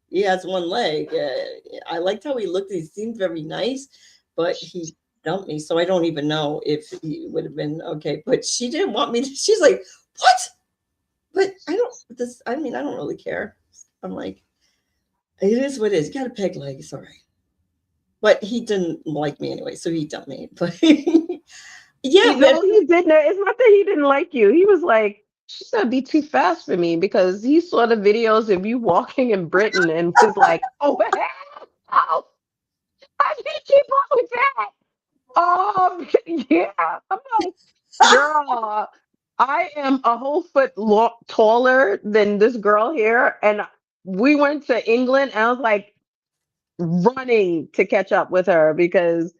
he has one leg. I liked how he looked. He seemed very nice, but he dumped me. So I don't even know if he would have been okay. But she didn't want me to. She's like, what? But I don't really care. I'm like, it is what it is. You got a peg leg. It's all right. But he didn't like me anyway, so he dumped me. But yeah, he didn't. It's not that he didn't like you. He was like, she's gonna be too fast for me, because he saw the videos of you walking in Britain and was like, oh, hell, how did you keep up with that? Yeah. I'm like, girl, I am a whole foot taller than this girl here, and we went to England, and I was like running to catch up with her, because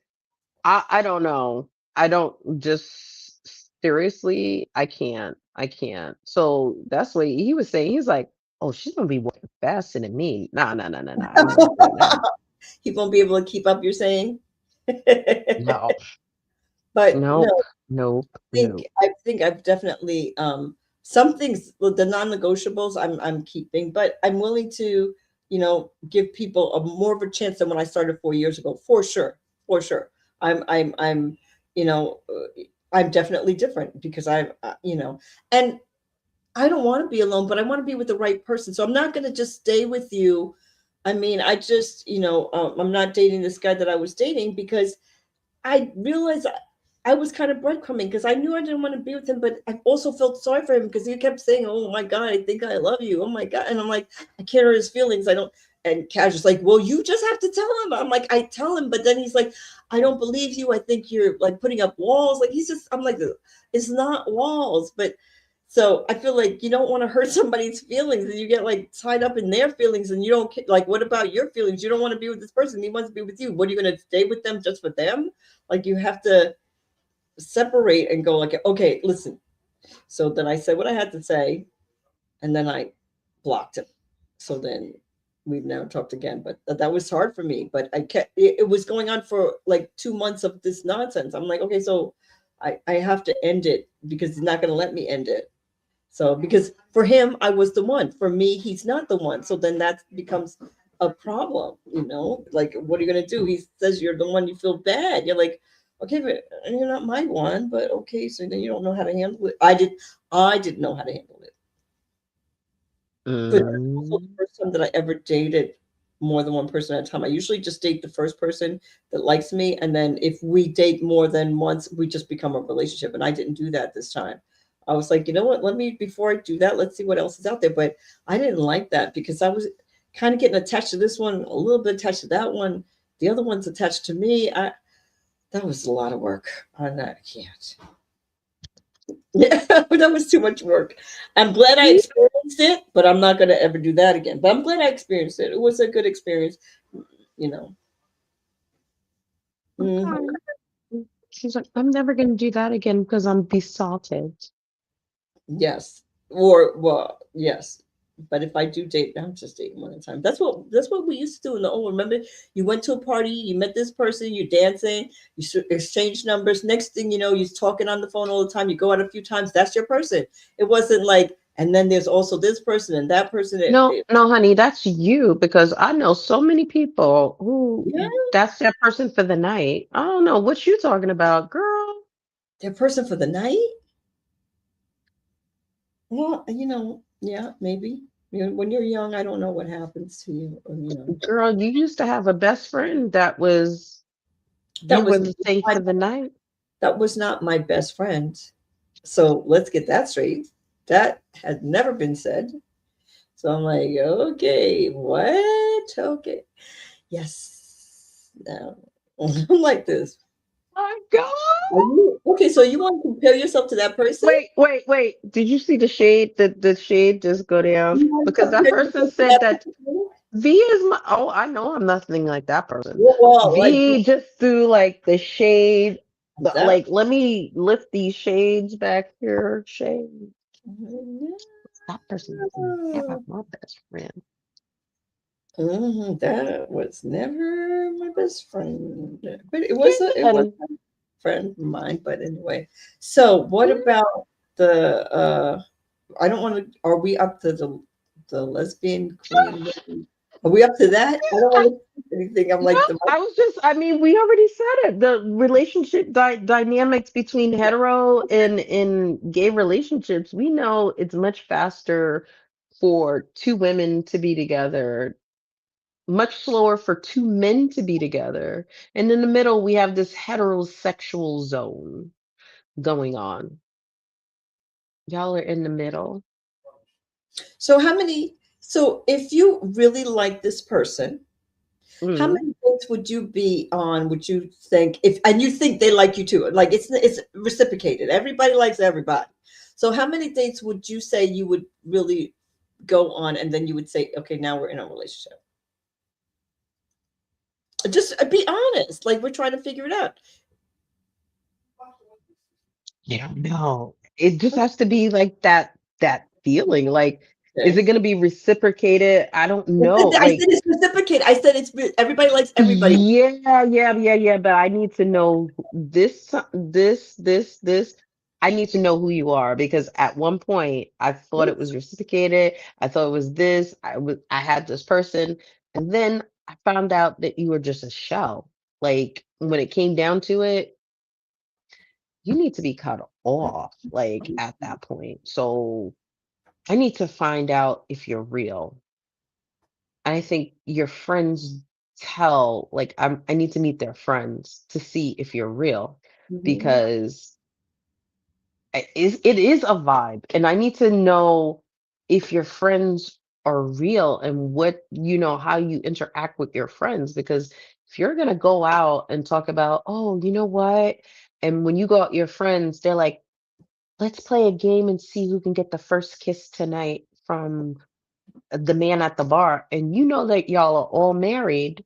I don't know. I don't just seriously, I can't. So that's what he was saying. He's like, oh, she's gonna be walking faster than me. Nah. I'm not doing that. He won't be able to keep up, you're saying? No. But Nope. I think I've definitely some things, the non-negotiables I'm keeping, but I'm willing to, give people a more of a chance than when I started 4 years ago, for sure. I'm I'm definitely different, because and I don't want to be alone, but I want to be with the right person. So I'm not going to just stay with you. I mean, I just, I'm not dating this guy that I was dating, because I realized I was kind of breadcrumbing, because I knew I didn't want to be with him, but I also felt sorry for him, because he kept saying, oh my God, I think I love you. Oh my God. And I'm like, I can't hurt his feelings. I don't. And Cash is like, well, you just have to tell him. I'm like, I tell him, but then he's like, I don't believe you. I think you're like putting up walls. Like, I'm like, it's not walls. But so I feel like you don't want to hurt somebody's feelings, and you get like tied up in their feelings, and you don't like, what about your feelings? You don't want to be with this person. He wants to be with you. What are you going to stay with them just for them? Like, you have to separate and go like, okay, listen, So then I said what I had to say, and then I blocked him. So then we've never talked again. But that was hard for me. But I kept it was going on for like 2 months of this nonsense. I'm like, okay, so I have to end it because he's not going to let me end it. So because for him, I was the one. For me, he's not the one. So then that becomes a problem, Like, what are you gonna do? He says you're the one. You feel bad. You're like, okay, but you're not my one. But okay, so then you don't know how to handle it. I didn't know how to handle it. But that's also the first time that I ever dated more than one person at a time. I usually just date the first person that likes me, and then if we date more than once, we just become a relationship. And I didn't do that this time. I was like, you know what? Before I do that, let's see what else is out there. But I didn't like that because I was kind of getting attached to this one, a little bit attached to that one. The other one's attached to me. That was a lot of work. I can't. Yeah, that was too much work. I'm glad I experienced it, but I'm not going to ever do that again. But I'm glad I experienced it. It was a good experience, Mhm. She's like, I'm never going to do that again because I'm besotted. Yes. Well, yes. But if I do date, I'm just dating one at a time. That's what we used to do in the old. Remember, you went to a party, you met this person, you're dancing, you exchange numbers. Next thing you know, you're talking on the phone all the time. You go out a few times. That's your person. It wasn't like, and then there's also this person and that person. No, no, honey, that's you because I know so many people who Yeah, that's their person for the night. I don't know what you talking about, girl. their person for the night. Well, yeah, maybe. When you're young, I don't know what happens to you. Girl, you used to have a best friend that was That you was were the thing my for the night. that was not my best friend. So let's get that straight. That had never been said. So I'm like, okay, what? Okay. Yes. No. I'm like this. My God. Okay, so you want to compare yourself to that person? Wait. Did you see the shade? The shade just go down? You want to Because that compare person yourself to said that that person? V is my I know I'm nothing like that person. Well, like V just threw like the shade. that. Like, let me lift these shades back here. Shade. That person doesn't have my best friend. That was never my best friend, but it was Yeah, a friend of mine. But anyway, so what about the? I don't want to. Are we up to the lesbian queen? Are we up to that? I don't want to say anything. I'm no, like the. I mean, we already said it. The relationship dynamics between hetero and gay relationships, we know it's much faster for two women to be together, much slower for two men to be together. And in the middle, we have this heterosexual zone going on. Y'all are in the middle. So how many? So if you really like this person, how Mm. many dates would you be on? Would you think if and you think they like you too? Like it's reciprocated. Everybody likes everybody. So how many dates would you say you would really go on, and then you would say, okay, now we're in a relationship? Just be honest. Like we're trying to figure it out. Yeah, no. It just has to be like that feeling. Like, is Okay. it gonna be reciprocated? I don't know. I said Like, it's reciprocated. I said everybody likes everybody. yeah. But I need to know this. I need to know who you are because at one point I thought it was reciprocated. I thought it was this. I had this person, and then I found out that you were just a shell. Like when it came down to it, you need to be cut off, like at that point. So I need to find out if you're real. I think your friends tell, like, I need to meet their friends to see if you're real Mhm. because it is a vibe. And I need to know if your friends are real and how you interact with your friends. Because if you're going to go out and talk about, oh, you know what? And when you go out with your friends, they're like, let's play a game and see who can get the first kiss tonight from the man at the bar. And you know that y'all are all married.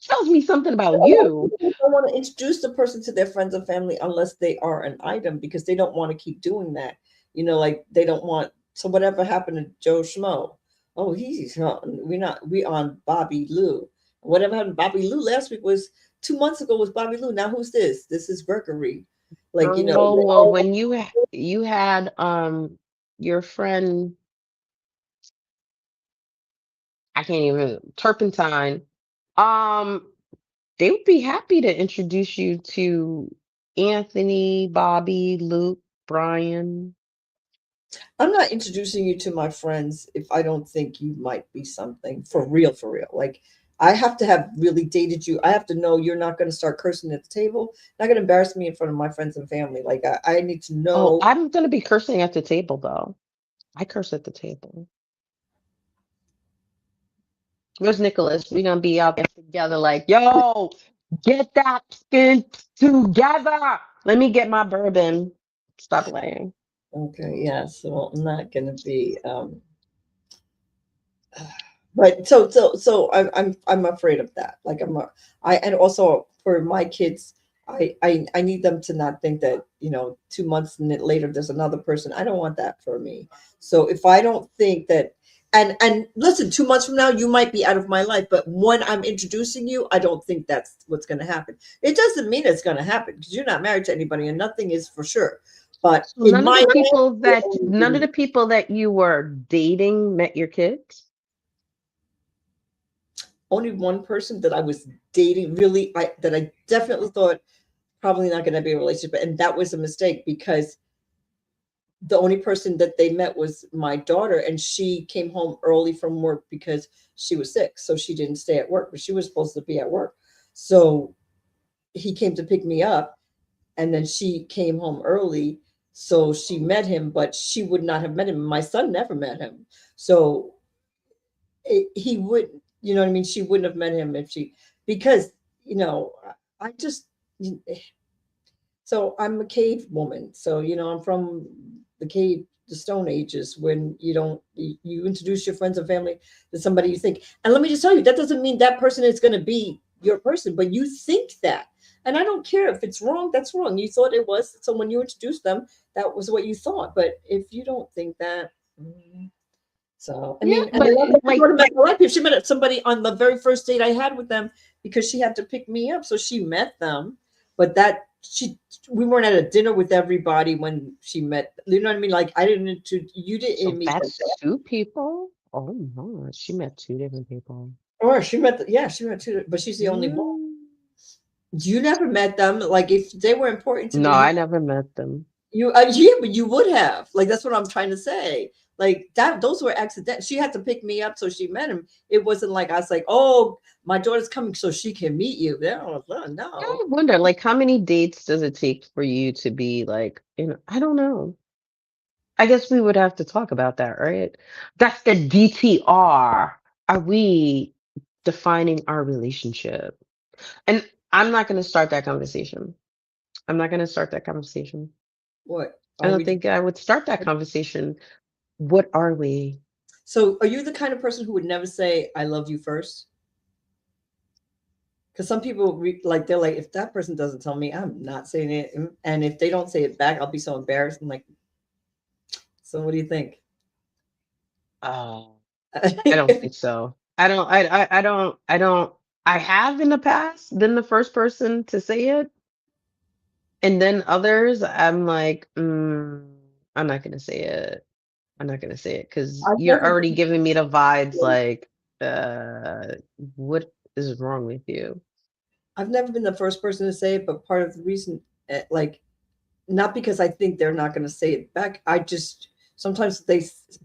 Tells me something about you. People don't want to introduce the person to their friends and family unless they are an item because they don't want to keep doing that. Like they don't want. So whatever happened to Joe Schmo? Oh, we on Bobby Lou. Whatever happened to Bobby Lou last week was 2 months ago was Bobby Lou. Now who's this? This is Gregory. Like, Well, when you had your friend, I can't even Turpentine, um, they would be happy to introduce you to Anthony, Bobby, Luke, Brian. I'm not introducing you to my friends if I don't think you might be something for real, for real. Like I have to have really dated you. I have to know you're not going to start cursing at the table, not going to embarrass me in front of my friends and family. Like I need to Oh, know. I'm gonna be cursing at the table though. I curse at the table. Where's Nicholas? We're gonna be out there together, like, yo, get that skin together. Let me get my bourbon. Stop laying. Okay, yeah. So I'm not going to be. But I'm afraid of that. Like and also for my kids, I need them to not think that 2 months later there's another person. I don't want that for me. So if I don't think that, and listen, 2 months from now you might be out of my life, but when I'm introducing you, I don't think that's what's going to happen. It doesn't mean it's going to happen because you're not married to anybody and nothing is for sure. But So in my none of the people that you were dating met your kids? only one person that I was dating really that I definitely thought probably not going to be a relationship, and that was a mistake because the only person that they met was my daughter, and she came home early from work because she was sick, so she didn't stay at work, but she was supposed to be at work. So he came to pick me up, and then she came home early, so she met him, but she would not have met him. My son never met him, so he wouldn't, you know what I mean? She wouldn't have met him if she, because, I just, so I'm a cave woman. So, I'm from the cave, the Stone Ages, when you introduce your friends and family to somebody you think. And let me just tell you, that doesn't mean that person is going to be your person, but you think that. And I don't care if it's wrong, that's wrong. You thought it was. So when you introduced them, that was what you thought. But if you don't think that, so I Yeah, mean, and but like, if she met somebody on the very first date I had with them because she had to pick me up, so she met them. But we weren't at a dinner with everybody when she met. You know what I mean? Like you so didn't meet them. that's two people. Oh no, she met two different people. Or she met, yeah, she met two, but she's the only one. Mm. You never met them. Like if they were important to No, me, I never met them. yeah, but you would have. Like that's what I'm trying to say. Like that, those were accident. She had to pick me up, so she met him. It wasn't like I was like, "Oh, my daughter's coming, so she can meet you." No, no. I wonder, like, how many dates does it take for you to be like, I don't know. I guess we would have to talk about that, right? That's the DTR. Are we defining our relationship? And I'm not going to start that conversation. I'm not going to start that conversation. What I are don't we? think I would start that conversation. What are we? So, are you the kind of person who would never say "I love you" first? Because some people like they're like, if that person doesn't tell me, I'm not saying it, and if they don't say it back, I'll be so embarrassed. I'm like, so what do you think? Oh, I don't think so. I have in the past been the first person to say it. And then others, I'm like, I'm not gonna say it. I'm not gonna say it because I've you're never already giving me the vibes been. like, what is wrong with you? I've never been the first person to say it, but part of the reason, like, not because I think they're not going to say it back. I just sometimes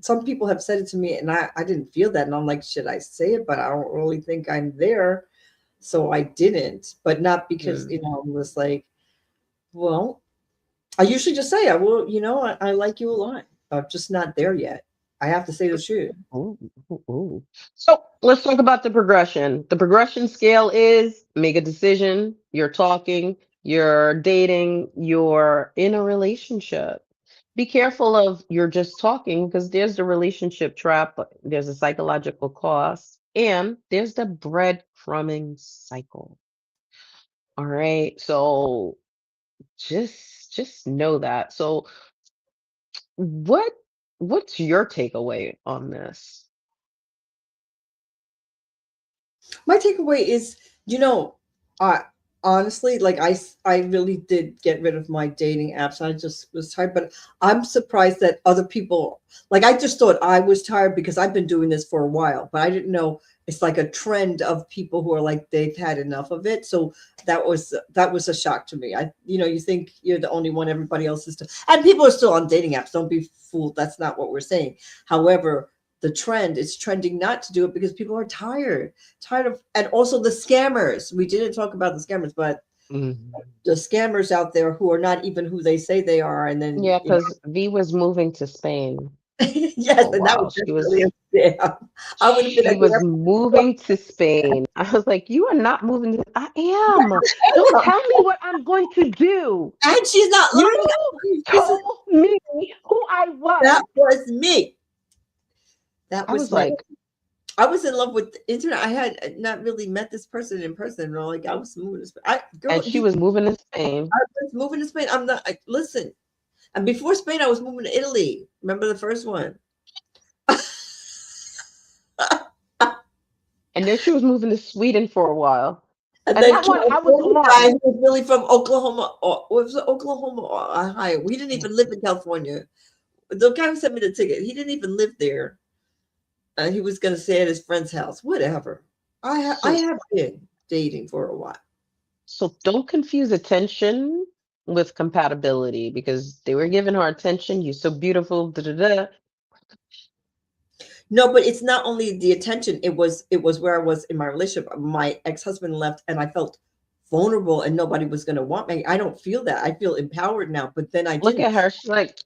some people have said it to me, and I didn't feel that, and I'm like, should I say it? But I don't really think I'm there, so I didn't. But not because Mm. I was like, well, I usually just say I will. I like you a lot. I'm just not there yet. I have to say the truth. Ooh, ooh, ooh. So let's talk about the progression. The progression scale is make a decision, you're talking, you're dating, you're in a relationship. Be careful of you're just talking because there's the relationship trap, there's a psychological cost. And there's the breadcrumbing cycle. All right. So just know that. So what what's your takeaway on this? My takeaway is, you know, I honestly, like I really did get rid of my dating apps. I just was tired, but I'm surprised that other people, like I just thought I was tired because I've been doing this for a while, but I didn't know it's like a trend of people who are like they've had enough of it. So that was a shock to me. You think you're the only one, everybody else is still, and people are still on dating apps. Don't be fooled. That's not what we're saying. However, the trend is trending not to do it because people are tired of, and also the scammers. We didn't talk about the scammers, but Mhm. the scammers out there who are not even who they say they are. And then, Yeah, because V was moving to Spain. yes, Oh and that was wow, definitely a scam. I would have been she like, was moving to Spain. I was like, you are not moving to I am. Don't tell me what I'm going to do. and she's not You lying. told me who I was. That was me. That I was was me. like, I was in love with the internet. I had not really met this person in person. Like I was moving to Spain. and she was moving to Spain. I was moving to Spain. I'm not. Listen. And before Spain, I was moving to Italy. Remember the first one? And then she was moving to Sweden for a while. And And then that one, I was California guy on. who was really from Oklahoma, or was it Oklahoma or Ohio? We didn't even live in California. The guy who sent me the ticket, he didn't even live there. And he was going to stay at his friend's house. Whatever. I So, have been dating for a while. so don't confuse attention with compatibility because they were giving her attention. You're so beautiful. Da, da, da. No, but it's not only the attention. It was where I was in my relationship. My ex-husband left and I felt vulnerable and nobody was going to want me. I don't feel that. I feel empowered now, but then I Look didn't. at her. She's like,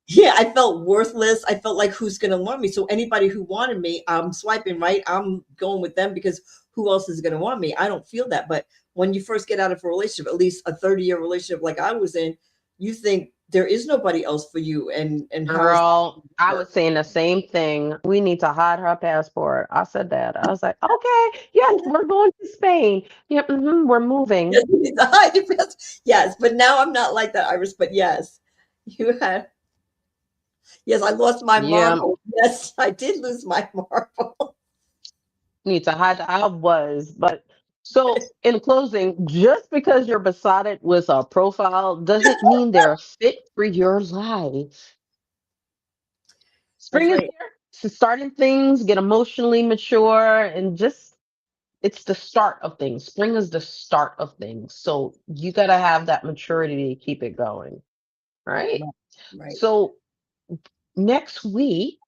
Yeah, I felt worthless. I felt like who's going to want me? So anybody who wanted me, I'm swiping right. I'm going with them because who else is going to want me? I don't feel that. But when you first get out of a relationship, at least a 30-year relationship like I was in, you think there is nobody else for you. And how is girl, that I was work? saying the same thing. We need to hide her passport. I said that. I was like, okay, yes, we're going to Spain. Yep, we're moving. Yes, you need to hide your past. Yes, but now I'm not like that, Iris. But yes, you had. Yes, I lost my Yeah, marble. Yes, I did lose my marble. need to hide. I was, but so in closing, just because you're besotted with a profile doesn't mean they're fit for your life. That's Spring is right. here. So starting things, get emotionally mature, and just it's the start of things. Spring is the start of things. So you got to have that maturity to keep it going, right? Right. Right. So next week,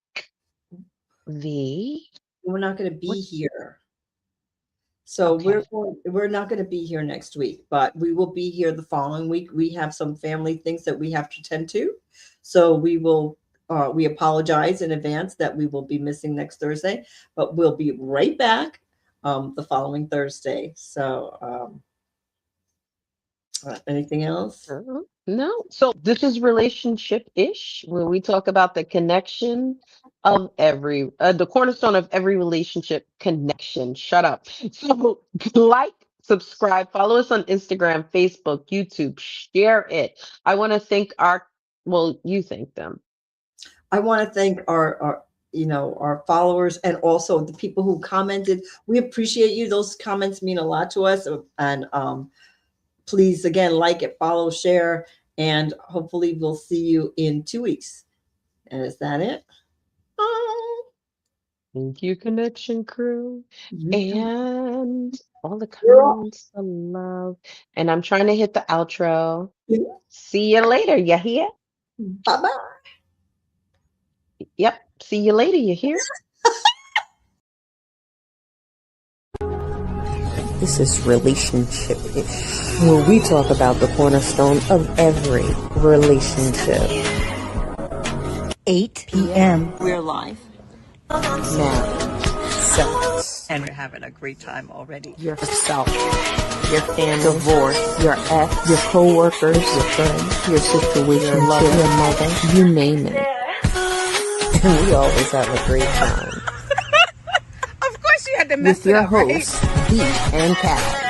the We're not going to be what's here. So okay? we're not going to be here next week, but we will be here the following week. We have some family things that we have to tend to. So we apologize in advance that we will be missing next Thursday, but we'll be right back the following Thursday. So anything else? No. So this is relationship-ish, where we talk about the connection of the cornerstone of every relationship connection. Shut up. So like, subscribe, follow us on Instagram, Facebook, YouTube, share it. I want to thank well, you thank them. I want to thank our followers and also the people who commented. We appreciate you. Those comments mean a lot to us. And please, again, like it, follow, share, and hopefully we'll see you in 2 weeks. And is that it? Oh, Thank you, Connection Crew. you too. And all the Girl. comments, the love. And I'm trying to hit the outro. See you later. You hear? Bye-bye. Yep. See you later. You hear? This is relationship-ish, where we talk about the cornerstone of every relationship. 8 p.m. We're live. Marriage, sex, And we're having a great time already. yourself, your family, divorce, your ex, your co-workers, your friends, your situation, your lover, your mother, you name it. And we always have a great time. Of course you had to mess with it your up, right? hosts, VEE and CAJ.